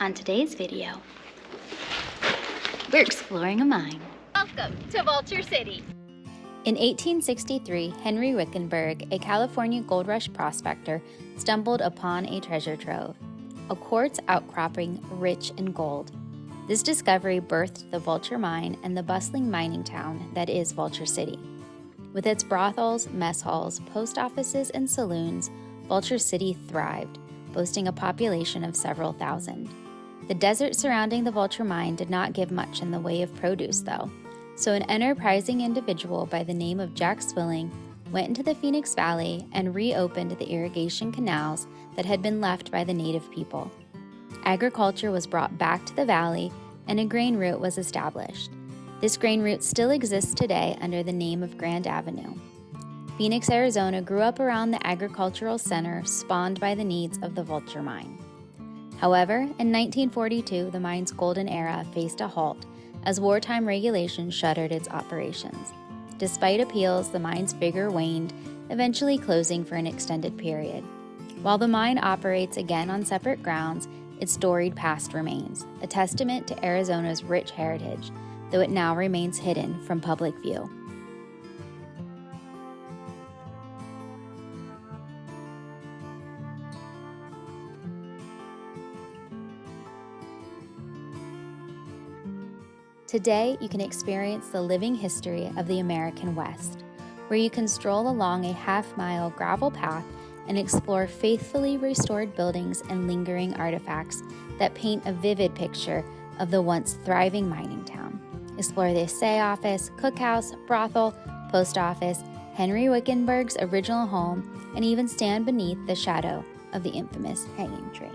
On today's video, we're exploring a mine. Welcome to Vulture City. In 1863, Henry Wickenburg, a California gold rush prospector, stumbled upon a treasure trove, a quartz outcropping rich in gold. This discovery birthed the Vulture Mine and the bustling mining town that is Vulture City. With its brothels, mess halls, post offices, and saloons, Vulture City thrived, boasting a population of several thousand. The desert surrounding the Vulture Mine did not give much in the way of produce, though, so an enterprising individual by the name of Jack Swilling went into the Phoenix Valley and reopened the irrigation canals that had been left by the native people. Agriculture was brought back to the valley, and a grain route was established. This grain route still exists today under the name of Grand Avenue. Phoenix, Arizona grew up around the agricultural center spawned by the needs of the Vulture Mine. However, in 1942, the mine's golden era faced a halt as wartime regulations shuttered its operations. Despite appeals, the mine's vigor waned, eventually closing for an extended period. While the mine operates again on separate grounds, its storied past remains, a testament to Arizona's rich heritage, though it now remains hidden from public view. Today, you can experience the living history of the American West, where you can stroll along a half-mile gravel path and explore faithfully restored buildings and lingering artifacts that paint a vivid picture of the once thriving mining town. Explore the assay office, cookhouse, brothel, post office, Henry Wickenburg's original home, and even stand beneath the shadow of the infamous hanging tree.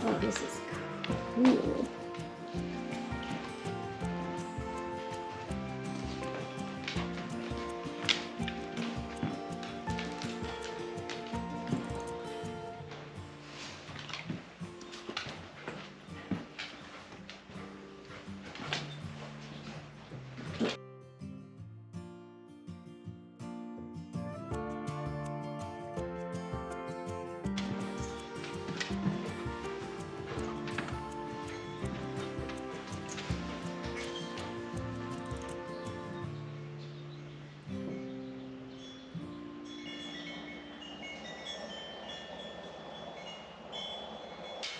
Oh, this is cool.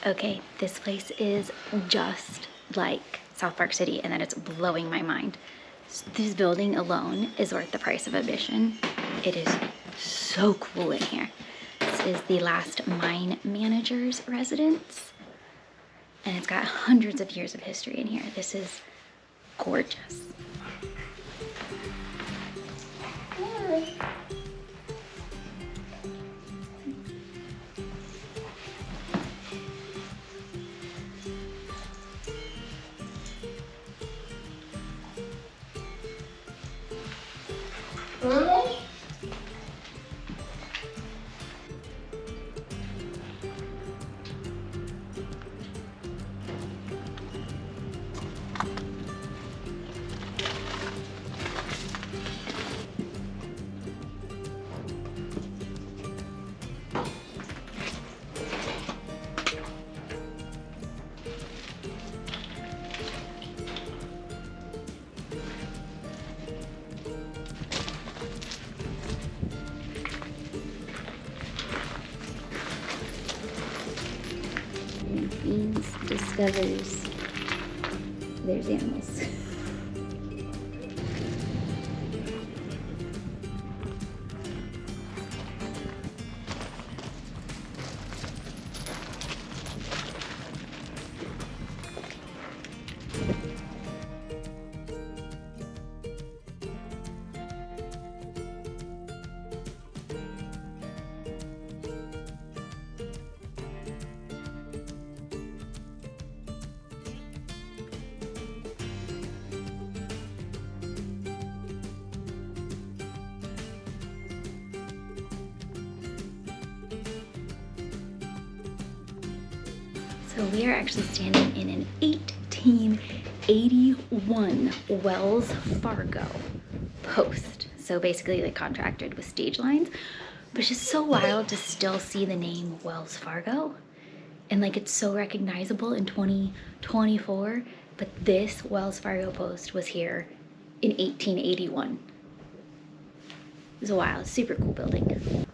Okay, this place is just like South Park City, and that it's blowing my mind. This building alone is worth the price of admission. It is so cool in here. This is the last mine manager's residence, and it's got hundreds of years of history in here. This is gorgeous. Beans discovers there's animals. So we are actually standing in an 1881 Wells Fargo post. So basically like contracted with stage lines, but it's just so wild to still see the name Wells Fargo. And like it's so recognizable in 2024, but this Wells Fargo post was here in 1881. It's a wild, super cool building.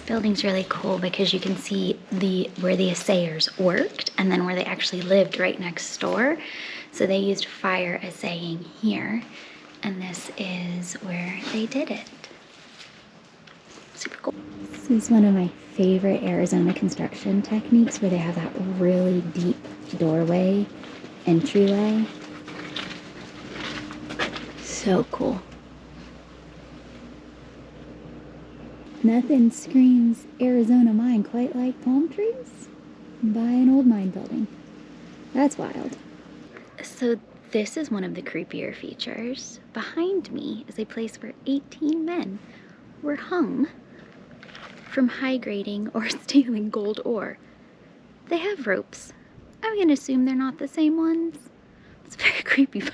Building's really cool because you can see where the assayers worked and then where they actually lived right next door. So they used fire assaying here, and this is where they did it. Super cool. This is one of my favorite Arizona construction techniques where they have that really deep doorway entryway. So cool. Nothing screams Arizona mine quite like palm trees by an old mine building. That's wild. So this is one of the creepier features. Behind me is a place where 18 men were hung from high grading or stealing gold ore. They have ropes. I'm gonna assume they're not the same ones. It's a very creepy vibe.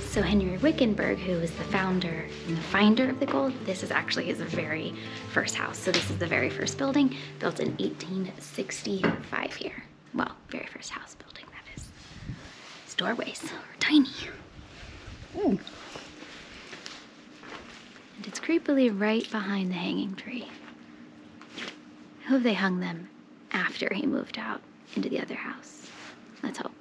So Henry Wickenburg, who was the founder and the finder of the gold, this is actually his very first house. So this is the very first building, built in 1865 here. Well, very first house building, that is. These doorways are tiny. Ooh. And it's creepily right behind the hanging tree. I hope they hung them after he moved out into the other house. Let's hope.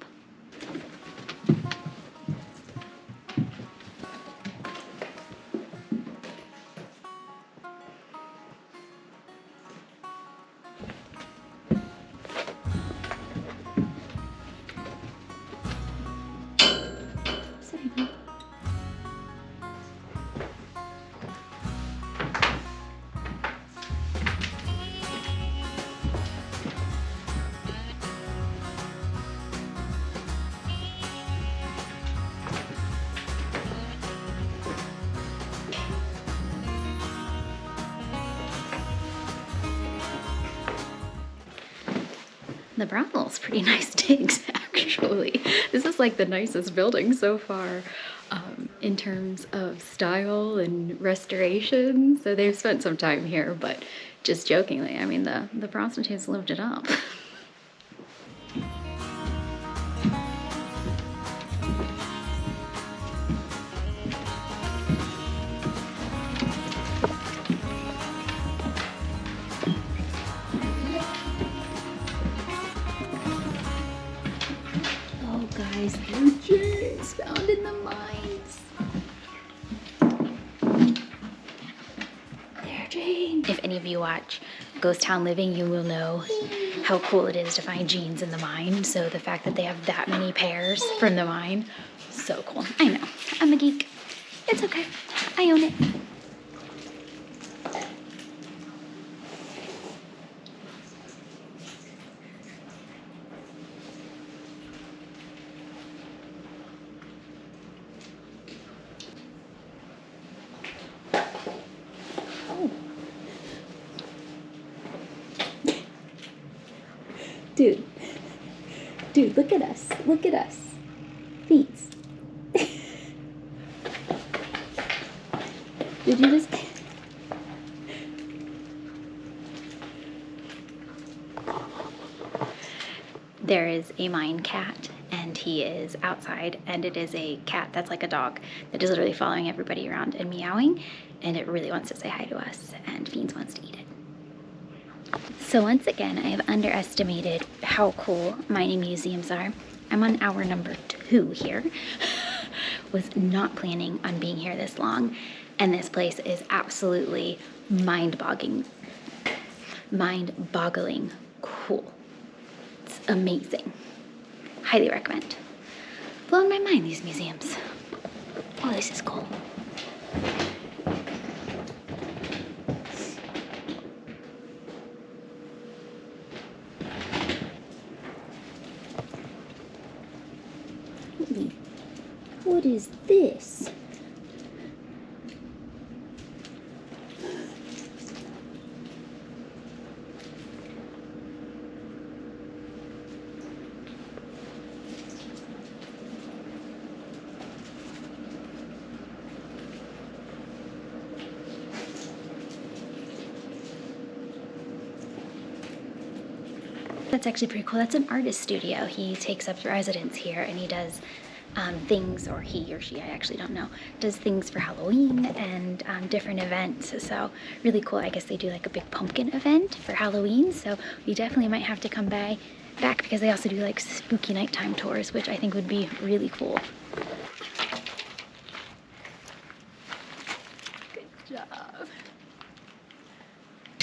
The Brownell's pretty nice digs, actually. This is like the nicest building so far in terms of style and restoration. So they've spent some time here, but just jokingly, I mean, the prostitutes lived it up. Guys, they're gems found in the mines. If any of you watch Ghost Town Living, you will know how cool it is to find jeans in the mine. So the fact that they have that many pairs from the mine, so cool. I know, I'm a geek. It's okay, I own it. Dude, look at us. Look at us. Beats. Did you just... There is a mine cat, and he is outside, and it is a cat that's like a dog that is literally following everybody around and meowing, and it really wants to say hi to us, and Fiends wants to eat it. So once again, I have underestimated how cool mining museums are. I'm on hour number 2 here. Was not planning on being here this long, and this place is absolutely mind-boggling cool. It's amazing. Highly recommend. Blowing my mind, these museums. Oh, this is cool. What is this? That's actually pretty cool. That's an artist studio. He takes up residence here and he does things, or he or she, I actually don't know, does things for Halloween and different events. So really cool. I guess they do like a big pumpkin event for Halloween. So we definitely might have to come back because they also do like spooky nighttime tours, which I think would be really cool. Good job.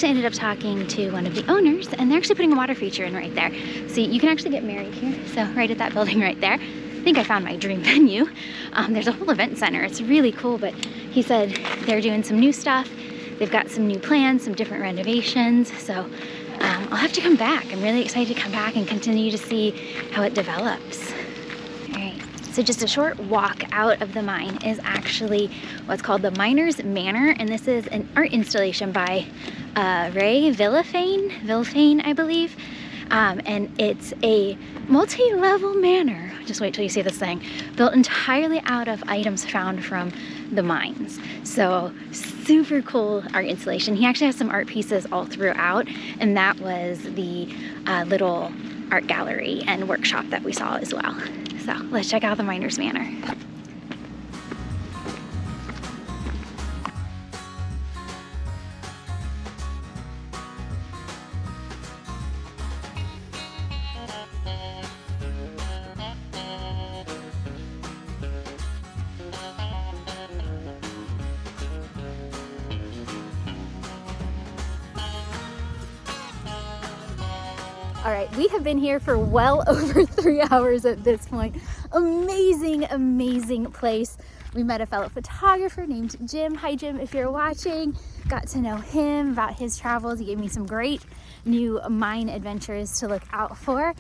I ended up talking to one of the owners, and they're actually putting a water feature in right there. So you can actually get married here. So right at that building right there. I think I found my dream venue. There's a whole event center. It's really cool, but he said they're doing some new stuff. They've got some new plans, some different renovations. So I'll have to come back. I'm really excited to come back and continue to see how it develops. All right, so just a short walk out of the mine is actually what's called the Miner's Manor, and this is an art installation by Ray Villafane, I believe. And it's a multi-level manor, just wait till you see this thing, built entirely out of items found from the mines. So super cool art installation. He actually has some art pieces all throughout, and that was the little art gallery and workshop that we saw as well. So let's check out the Miner's Manor. All right, we have been here for well over 3 hours at this point. Amazing, amazing place. We met a fellow photographer named Jim. Hi, Jim, if you're watching. Got to know him about his travels. He gave me some great new mine adventures to look out for.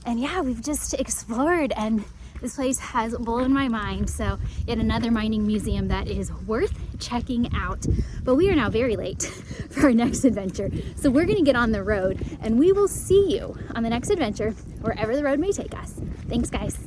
And yeah, we've just explored, and this place has blown my mind. So yet another mining museum that is worth checking out. But we are now very late for our next adventure. So we're gonna get on the road, and we will see you on the next adventure, wherever the road may take us. Thanks, guys.